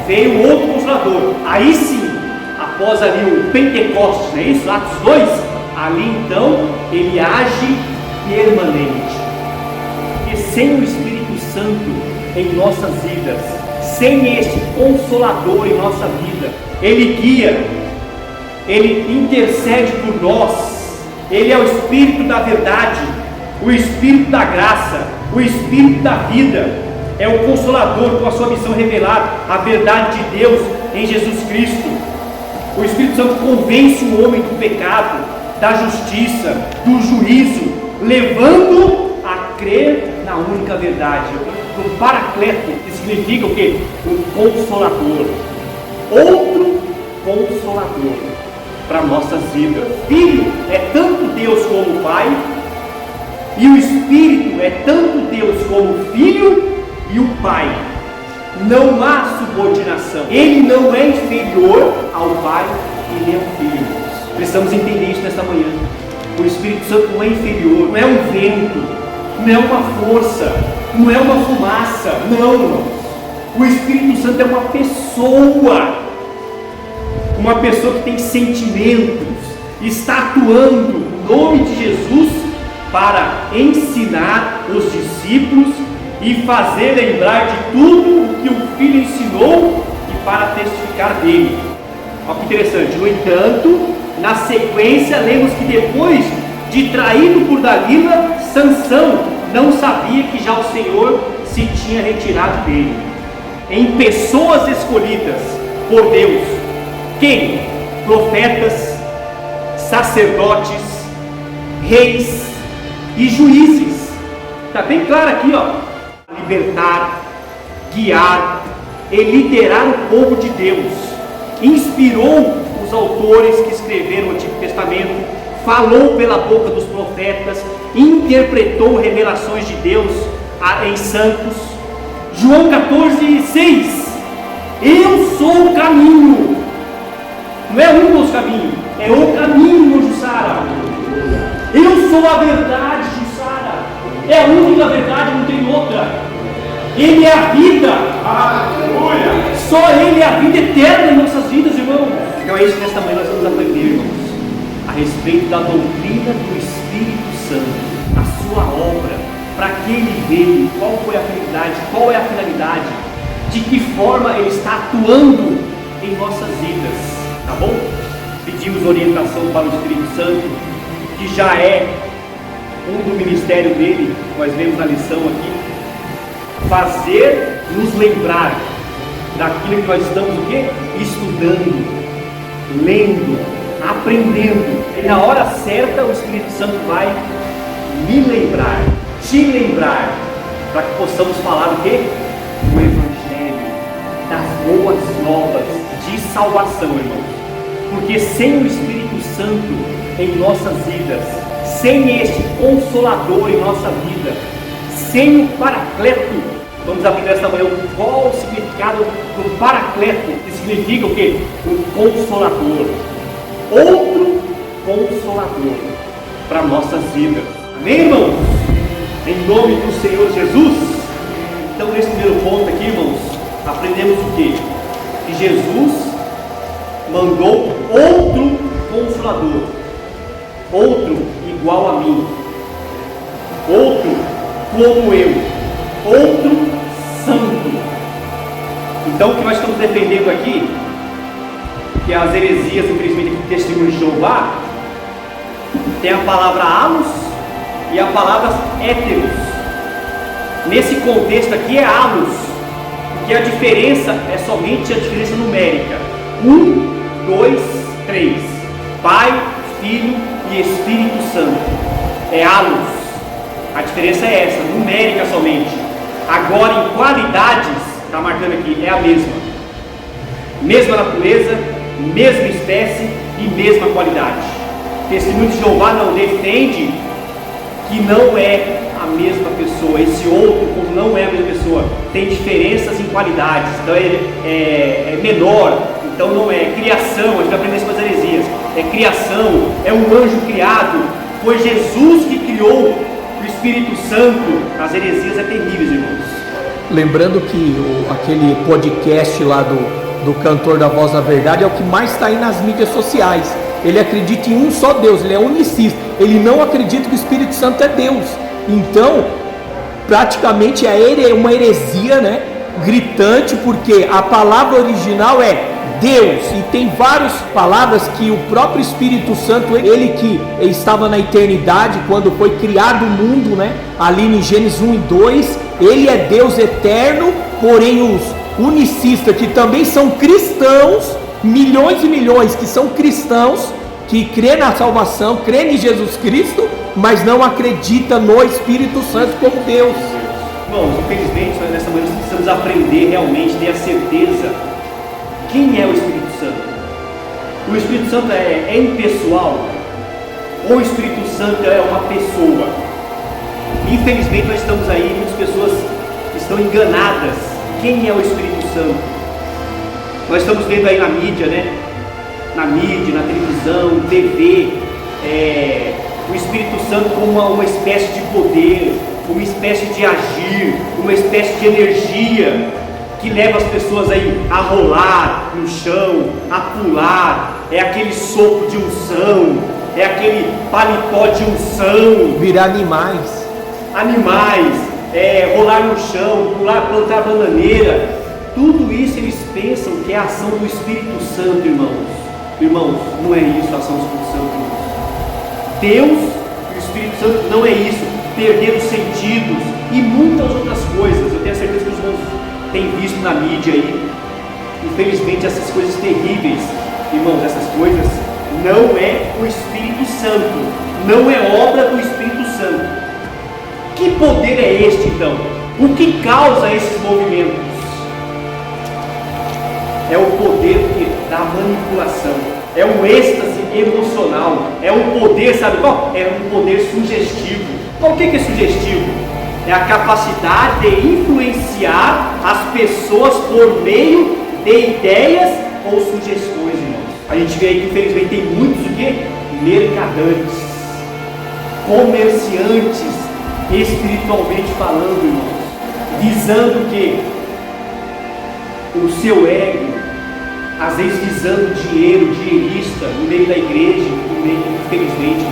veio outro Consolador. Aí sim, após ali o Pentecostes, não é isso? Atos 2, ali então ele age permanente. Porque sem o Espírito Santo em nossas vidas, sem este Consolador em nossa vida, ele guia, ele intercede por nós, ele é o Espírito da verdade, o Espírito da graça, o Espírito da vida, é o Consolador com a sua missão revelar a verdade de Deus em Jesus Cristo. O Espírito Santo convence o homem do pecado, da justiça, do juízo, levando a crer na única verdade. O Paracleto, que significa o quê? O Consolador. Outro Consolador para nossas vidas. Filho é tanto Deus como Pai, e o Espírito é tanto Deus como o Filho e o Pai. Não há subordinação. Ele não é inferior ao Pai e nem ao Filho. Precisamos entender isso nesta manhã. O Espírito Santo não é inferior, não é um vento, não é uma força, não é uma fumaça. Não, irmãos. O Espírito Santo é uma pessoa que tem sentimentos, está atuando no nome de Jesus para ensinar os discípulos e fazer lembrar de tudo o que o Filho ensinou e para testificar dele. Olha que interessante. No entanto, na sequência, lemos que depois de traído por Dalila, Sansão não sabia que já o Senhor se tinha retirado dele. Em pessoas escolhidas por Deus, quem? Profetas, sacerdotes, reis e juízes. Está bem claro aqui, ó. Libertar, guiar e liderar o povo de Deus. Inspirou os autores que escreveram o Antigo Testamento, falou pela boca dos profetas, interpretou revelações de Deus em santos. João 14,6: eu sou o caminho. Não é um dos caminhos, é o caminho, Jussara. Eu sou a verdade, Jussara. É a única verdade, não tem outra. Ele é a vida. Aleluia. Só Ele é a vida eterna em nossas vidas, irmãos. Então é isso que nesta manhã nós vamos aprender, irmãos, a respeito da doutrina do Espírito Santo, a sua obra, para que Ele veio, qual foi a finalidade, qual é a finalidade, de que forma Ele está atuando em nossas vidas, tá bom? Pedimos orientação para o Espírito Santo, que já é um do ministério dele, nós vemos na lição aqui, fazer nos lembrar daquilo que nós estamos o quê? Estudando, lendo, aprendendo. E na hora certa o Espírito Santo vai me lembrar, te lembrar, para que possamos falar o quê? O Evangelho, das boas novas de salvação, irmãos. Porque sem o Espírito Santo em nossas vidas, sem este Consolador em nossa vida, sem o Paracleto, vamos aprender esta manhã qual o significado do Paracleto, que significa o quê? O Consolador. Outro Consolador para nossas vidas. Amém, irmãos? Em nome do Senhor Jesus. Então, nesse primeiro ponto aqui, irmãos, aprendemos o quê? Que Jesus mandou outro Consolador, outro igual a mim, outro como eu, outro santo. Então o que nós estamos defendendo aqui, que as heresias, infelizmente, aqui testemunho de Jeová, tem a palavra halos e a palavra héteros. Nesse contexto aqui é halos, porque a diferença é somente a diferença numérica: 1, 2, 3, Pai, Filho e Espírito Santo. É halos. A diferença é essa, numérica somente. Agora, em qualidades, está marcando aqui, é a mesma. Mesma natureza, mesma espécie e mesma qualidade. Testemunho de Jeová não defende que não é a mesma pessoa. Esse outro, como não é a mesma pessoa, tem diferenças em qualidades. Então é menor, então não é criação. A gente vai aprender isso com as heresias. É criação, é um anjo criado. Foi Jesus que criou o Espírito Santo. As heresias é terríveis, irmãos. Lembrando que aquele podcast lá do cantor da Voz da Verdade é o que mais está aí nas mídias sociais. Ele acredita em um só Deus, ele é unicista, ele não acredita que o Espírito Santo é Deus. Então, praticamente é uma heresia, né? Gritante, porque a palavra original é Deus, e tem várias palavras que o próprio Espírito Santo, ele que estava na eternidade, quando foi criado o mundo, né? Ali em Gênesis 1 e 2, ele é Deus eterno, porém os unicistas, que também são cristãos, milhões e milhões que são cristãos, que crê na salvação, crê em Jesus Cristo, mas não acredita no Espírito Santo como Deus. Bom, infelizmente, nessa manhã nós precisamos aprender realmente, ter a certeza quem é o Espírito Santo. O Espírito Santo é impessoal, ou o Espírito Santo é uma pessoa? Infelizmente nós estamos aí, muitas pessoas estão enganadas. Quem é o Espírito Santo? Nós estamos vendo aí na mídia, né? Na mídia, na televisão, TV, o Espírito Santo como uma espécie de poder, uma espécie de agir, uma espécie de energia que leva as pessoas aí a rolar no chão, a pular, é aquele sopro de unção, é aquele paletó de unção, virar animais, rolar no chão, pular, plantar bananeira. Tudo isso eles pensam que é a ação do Espírito Santo, irmãos. Irmãos, não é isso a ação do Espírito Santo, irmãos. Deus e o Espírito Santo não é isso, perder os sentidos e muitas outras coisas. Eu tenho certeza que os irmãos têm visto na mídia aí, infelizmente, essas coisas terríveis. Irmãos, essas coisas não é o Espírito Santo, não é obra do Espírito Santo. Que poder é este então? O que causa esses movimentos? É o poder da manipulação, é o êxtase emocional, é o poder, sabe qual? É um poder sugestivo. Qual que é sugestivo? É a capacidade de influenciar as pessoas por meio de ideias ou sugestões, irmãos. A gente vê aí que infelizmente tem muitos o quê? Mercadantes, comerciantes, espiritualmente falando, irmãos, visando que o seu ego, às vezes visando dinheiro, dinheirista, no meio da igreja, no meio, infelizmente.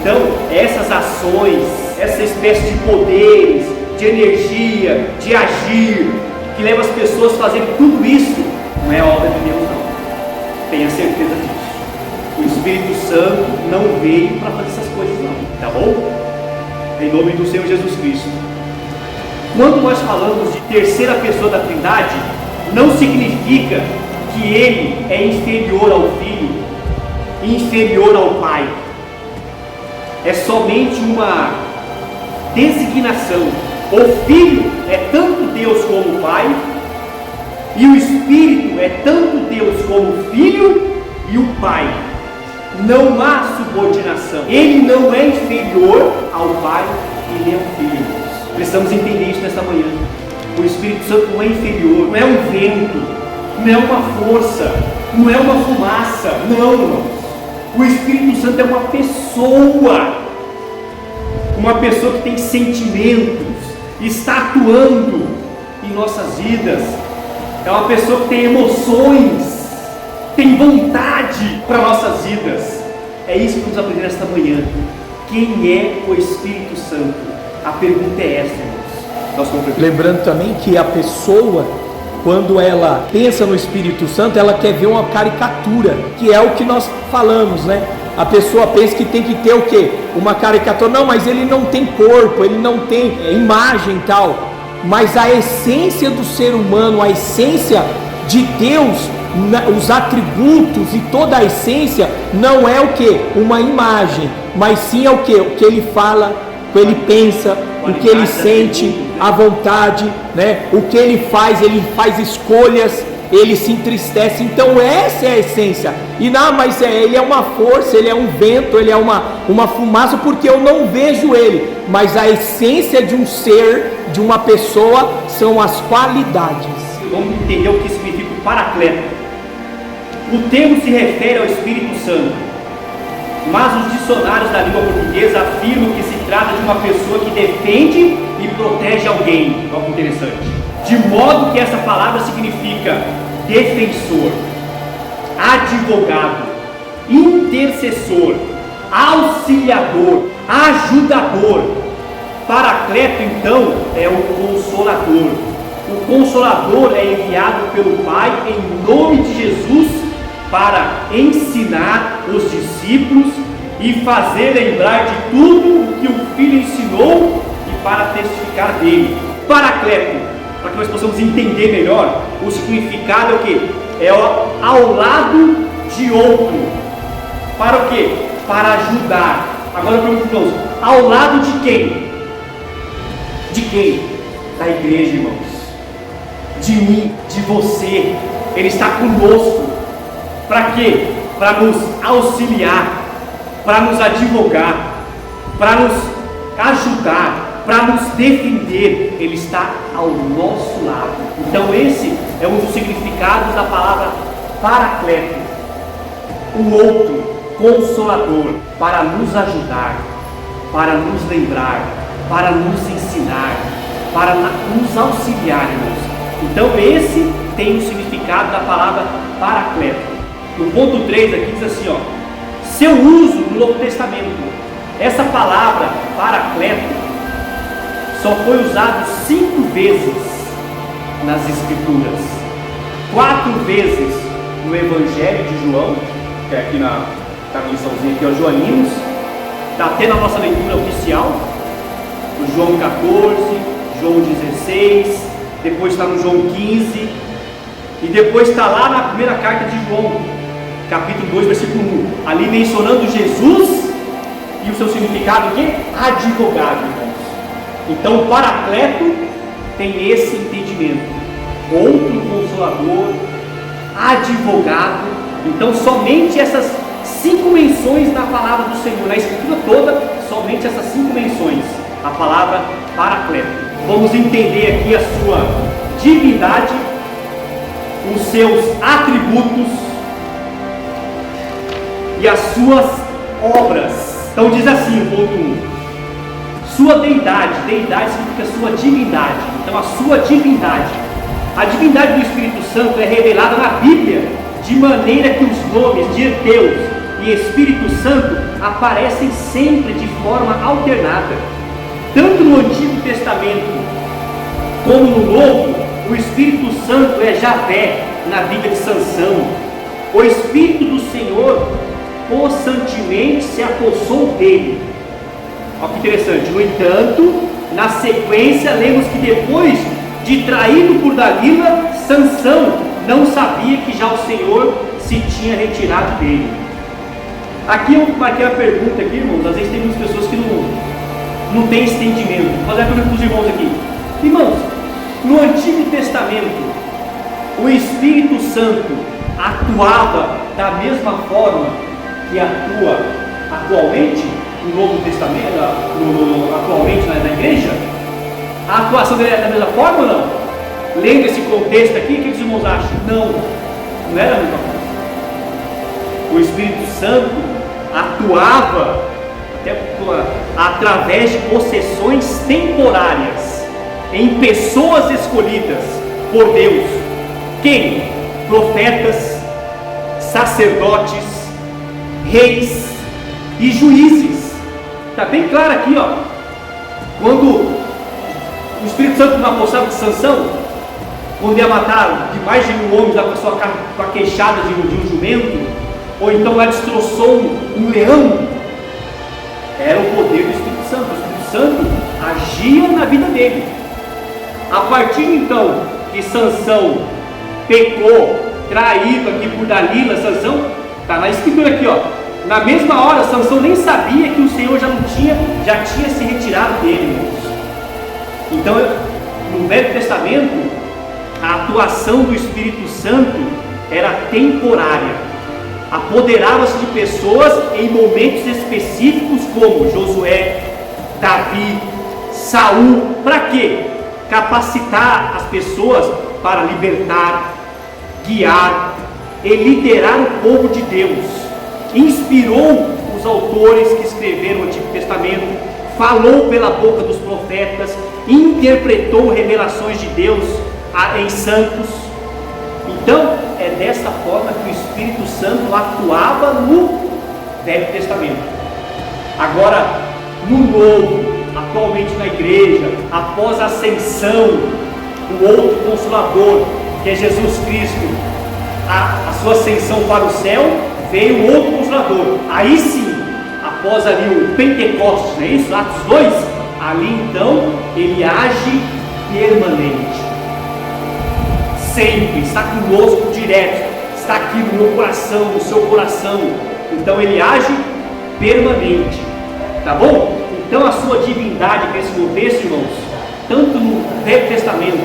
Então, essas ações, essa espécie de poderes, de energia, de agir, que leva as pessoas a fazerem tudo isso, não é obra de Deus, não. Tenha certeza disso. O Espírito Santo não veio para fazer essas coisas, não. Tá bom? Em nome do Senhor Jesus Cristo. Quando nós falamos de terceira pessoa da Trindade, não significa que ele é inferior ao Filho, inferior ao Pai. É somente uma designação. O Filho é tanto Deus como o Pai, e o Espírito é tanto Deus como o Filho e o Pai. Não há subordinação. Ele não é inferior ao Pai e nem ao Filho. Precisamos entender isso nesta manhã. O Espírito Santo não é inferior, não é um vento, não é uma força, não é uma fumaça, não, irmãos. O Espírito Santo é uma pessoa que tem sentimentos, está atuando em nossas vidas, é uma pessoa que tem emoções, tem vontade para nossas vidas. É isso que vamos aprender nesta manhã. Quem é o Espírito Santo? A pergunta é essa, irmãos. Lembrando também que a pessoa, quando ela pensa no Espírito Santo, ela quer ver uma caricatura, que é o que nós falamos, né? A pessoa pensa que tem que ter o quê? Uma caricatura. Não, mas ele não tem corpo, ele não tem imagem e tal. Mas a essência do ser humano, a essência de Deus, os atributos e toda a essência, não é o quê? Uma imagem, mas sim é o quê? O que ele fala, o que ele pensa, o que ele sente, a vontade, né? O que ele faz escolhas, ele se entristece. Então essa é a essência. E não, mas ele é uma força, ele é um vento, ele é uma fumaça, porque eu não vejo ele. Mas a essência de um ser, de uma pessoa, são as qualidades. Vamos entender o que significa o Paracleto. O termo se refere ao Espírito Santo, mas os dicionários da língua portuguesa afirmam que se trata de uma pessoa que defende e protege alguém. Olha que interessante. De modo que essa palavra significa defensor, advogado, intercessor, auxiliador, ajudador. Paracleto, então, é o consolador. O consolador é enviado pelo Pai em nome de Jesus para ensinar os discípulos e fazer lembrar de tudo o que o Filho ensinou e para testificar dele. Paracleto, para que nós possamos entender melhor, o significado é o quê? É ao lado de outro. Para o quê? Para ajudar. Agora eu pergunto, irmãos, ao lado de quem? De quem? Da igreja, irmãos. De mim, de você. Ele está conosco. Para quê? Para nos auxiliar, para nos advogar, para nos ajudar, para nos defender. Ele está ao nosso lado. Então esse é um dos significados da palavra paracleto. O outro, consolador, para nos ajudar, para nos lembrar, para nos ensinar, para nos auxiliar, irmãos. Então esse tem o significado da palavra paracleto. No ponto 3 aqui diz assim, seu uso no Novo Testamento. Essa palavra paracleto só foi usado 5 vezes nas Escrituras. 4 vezes no Evangelho de João, que é aqui na missãozinha aqui, Joaninos. Está até na nossa leitura oficial, no João 14, João 16, depois está no João 15, e depois está lá na primeira carta de João, capítulo 2, versículo 1, ali mencionando Jesus e o seu significado, o quê? Advogado, irmãos. Então o paracleto tem esse entendimento, outro consolador, advogado. Então somente essas 5 menções na palavra do Senhor, na Escritura toda, somente essas 5 menções, a palavra paracleto. Vamos entender aqui a sua divindade, os seus atributos e as suas obras. Então diz assim, ponto 1, sua deidade. Deidade significa sua divindade. Então a sua divindade, a divindade do Espírito Santo é revelada na Bíblia, de maneira que os nomes de Deus e Espírito Santo aparecem sempre de forma alternada. Tanto no Antigo Testamento como no Novo, o Espírito Santo é Javé na vida de Sansão. O Espírito do Senhor possantemente se apossou dele. Olha que interessante. No entanto, na sequência, lemos que depois de traído por Dalila, Sansão não sabia que já o Senhor se tinha retirado dele. Aqui eu marquei a pergunta aqui, irmãos. Às vezes tem muitas pessoas que não têm esse entendimento. Vou fazer a pergunta para os irmãos aqui. Irmãos, no Antigo Testamento, o Espírito Santo atuava da mesma forma que atua atualmente no Novo Testamento, atualmente na igreja? A atuação dele é da mesma forma ou não? Lendo esse contexto aqui, o que os irmãos acham? Não era a mesma coisa. O Espírito Santo atuava através de possessões temporárias em pessoas escolhidas por Deus. Quem? Profetas, sacerdotes, reis e juízes. Está bem claro aqui, quando o Espírito Santo não apossava de Sansão, quando ia matar de mais de 1000 homens com a queixada de um jumento, ou então lá destroçou um leão, era o poder do Espírito Santo. O Espírito Santo agia na vida dele. A partir então que Sansão pecou, traído aqui por Dalila, Sansão, está na Escritura aqui, na mesma hora Sansão nem sabia que o Senhor já tinha se retirado dele, irmãos. Então no Velho Testamento a atuação do Espírito Santo era temporária, apoderava-se de pessoas em momentos específicos, como Josué, Davi, Saul. Para quê? Capacitar as pessoas para libertar, guiar e liderar o povo de Deus. Inspirou os autores que escreveram o Antigo Testamento, falou pela boca dos profetas, interpretou revelações de Deus em santos. Então, é dessa forma que o Espírito Santo atuava no Velho Testamento. Agora, no Novo, atualmente na igreja, após a ascensão, o outro Consolador, que é Jesus Cristo, a sua ascensão para o céu, veio o outro Consolador. Aí sim, após ali o Pentecostes, não é isso? Atos 2, ali então, ele age permanente. Sempre, está conosco direto, está aqui no meu coração, no seu coração. Então ele age permanente, tá bom? Então a sua divindade nesse contexto, irmãos, tanto no Velho Testamento,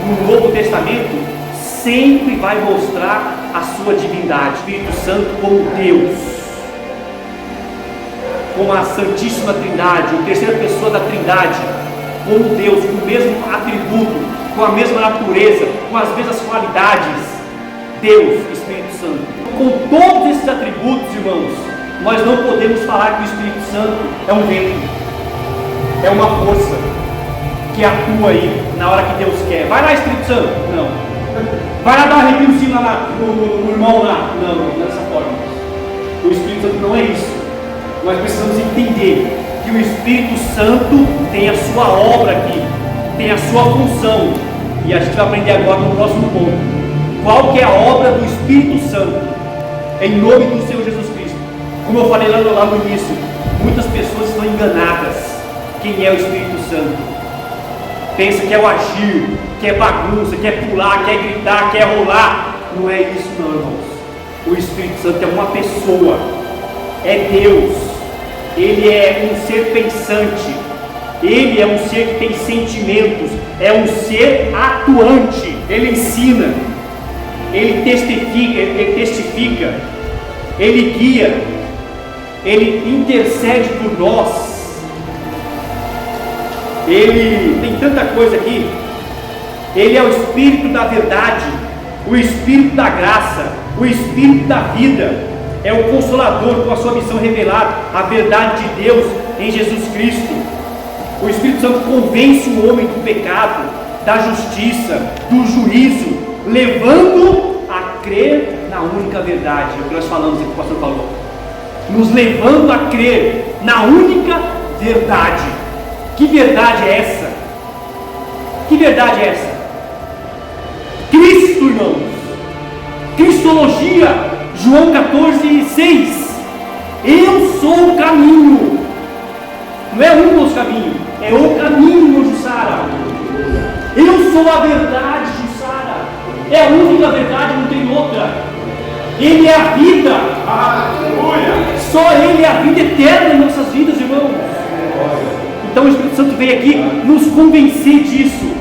no Novo Testamento, sempre vai mostrar a sua divindade. Espírito Santo como Deus, como a Santíssima Trindade, a terceira pessoa da Trindade, como Deus, com o mesmo atributo, com a mesma natureza, com as mesmas qualidades. Deus, Espírito Santo, com todos esses atributos, irmãos, nós não podemos falar que o Espírito Santo é um vento, é uma força que atua aí na hora que Deus quer. Vai lá, Espírito Santo. Não. Vai lá dar um arrepiozinho lá no irmão lá. Não, dessa forma. O Espírito Santo não é isso. Nós precisamos entender que o Espírito Santo tem a sua obra aqui, tem a sua função, e a gente vai aprender agora no próximo ponto. Qual que é a obra do Espírito Santo? Em nome do Senhor Jesus Cristo. Como eu falei lá no início, muitas pessoas estão enganadas. Quem é o Espírito Santo? Pensa que é o agir, que é bagunça, que é pular, quer gritar, quer rolar. Não é isso não, irmãos. O Espírito Santo é uma pessoa, é Deus. Ele é um ser pensante, ele é um ser que tem sentimentos, é um ser atuante. Ele ensina, ele testifica, ele guia, ele intercede por nós. Ele tem tanta coisa aqui. Ele é o Espírito da verdade, o Espírito da graça, o Espírito da vida. É o Consolador com a sua missão revelar a verdade de Deus em Jesus Cristo. O Espírito Santo convence o homem do pecado, da justiça, do juízo, levando a crer na única verdade. É o que nós falamos aqui, o pastor falou. Nos levando a crer na única verdade. Que verdade é essa? Que verdade é essa? Cristo, irmãos. Cristologia. João 14,6. Eu sou o caminho. Não é um dos caminhos, é o caminho, Jussara. Eu sou a verdade, Jussara. É a única verdade, não tem outra. Ele é a vida. Aleluia. Só Ele é a vida eterna em nossas vidas, irmãos. Então o Espírito Santo veio aqui nos convencer disso,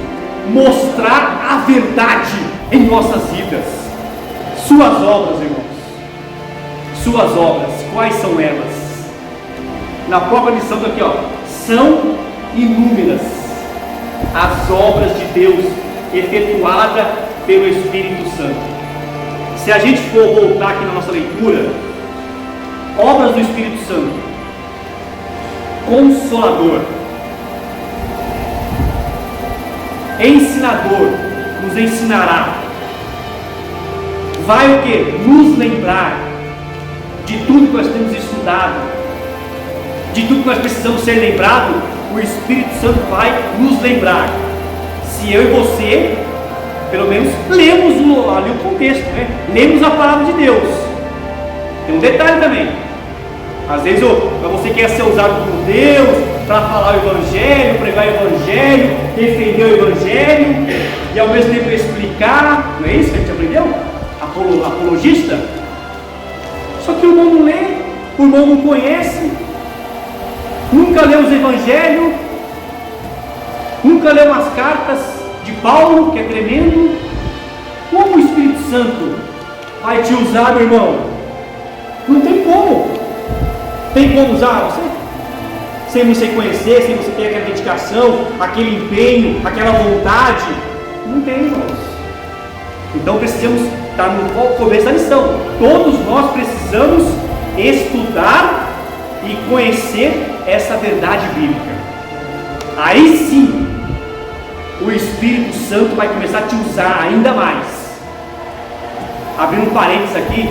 mostrar a verdade em nossas vidas. Suas obras, irmãos. Suas obras, quais são elas? Na própria lição aqui, são inúmeras as obras de Deus efetuadas pelo Espírito Santo. Se a gente for voltar aqui na nossa leitura, obras do Espírito Santo: Consolador, Ensinador, nos ensinará, vai o que? Nos lembrar de tudo que nós temos estudado, de tudo que nós precisamos ser lembrados. O Espírito Santo vai nos lembrar. Se eu e você, pelo menos, lemos ali o contexto, né? Lemos a palavra de Deus. Tem um detalhe também. Às vezes você quer ser usado por Deus para falar o Evangelho, pregar o Evangelho, defender o Evangelho e ao mesmo tempo explicar. Não é isso que a gente aprendeu? Apologista. Só que o irmão não lê, o irmão não conhece, nunca leu os Evangelhos, nunca leu as cartas de Paulo, que é tremendo. Como o Espírito Santo vai te usar, meu irmão? Não tem como. Tem como usar você? Sem você conhecer, sem você ter aquela dedicação, aquele empenho, aquela vontade? Não tem, irmãos. Então precisamos estar no começo da lição. Todos nós precisamos estudar e conhecer essa verdade bíblica. Aí sim, o Espírito Santo vai começar a te usar ainda mais. Abrindo um parênteses aqui,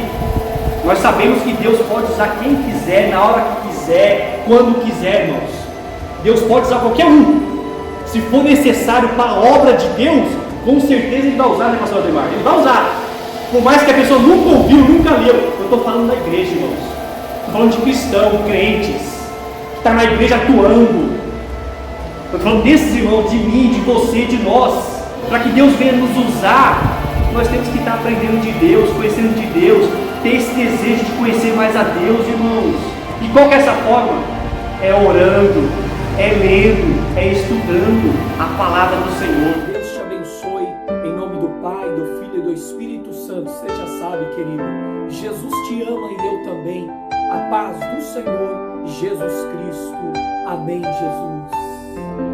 nós sabemos que Deus pode usar quem quiser, na hora que quiser, quando quiser, irmãos. Deus pode usar qualquer um. Se for necessário para a obra de Deus, com certeza Ele vai usar, né, pastor Ademar? Ele vai usar. Por mais que a pessoa nunca ouviu, nunca leu. Eu estou falando da igreja, irmãos. Estou falando de cristãos, crentes, que está na igreja atuando. Estou falando desses irmãos, de mim, de você, de nós. Para que Deus venha nos usar, nós temos que estar aprendendo de Deus, conhecendo de Deus, ter esse desejo de conhecer mais a Deus, irmãos. E qual que é essa forma? É orando, é lendo, é estudando a palavra do Senhor. Deus te abençoe, em nome do Pai, do Filho e do Espírito Santo. Você já sabe, querido, Jesus te ama e eu também. A paz do Senhor Jesus Cristo. Amém, Jesus.